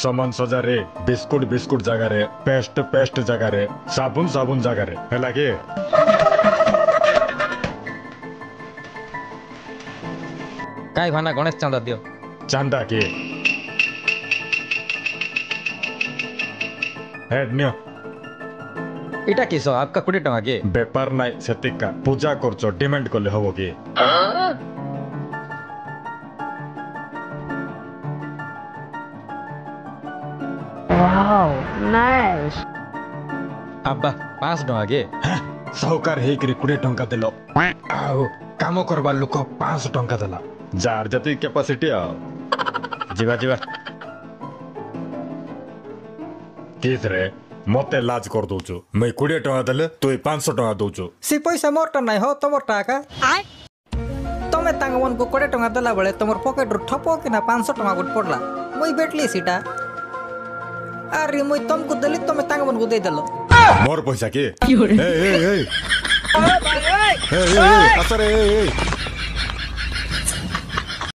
सामान सजा रे बिस्कुट बिस्कुट जगह रे पेस्ट पेस्ट जगह रे साबुन साबुन जगह रे है लगे काई भाना गणेश चांदा दियो चांदा के हेड नियो इटा किसो आपका 20 टका के बेपार नाइ सेतिका पूजा करछो डिमांड करले हबो की वाओ नाइस अब्बा 5 टका के साहुकार हे करी 20 टंका देलो आओ काम करबा लोक 5 टंका देला जार जति कैपेसिटी आ जीवा जीवा किस रे मते लाज कर दोछु मैं 20 टका देले तू 500 टका दोछु सी पैसा मोर नै हो तमर टाका तमे तांगवन को 20 टका देला बेले तमर पॉकेट रु ठपो किना 500 टका गुट पड़ला मुई बेटली सीटा अरे मुई तुमको देली तमे तांगवन को दे देलो मोर पैसा के ए ए ए ए ए असरे ए ए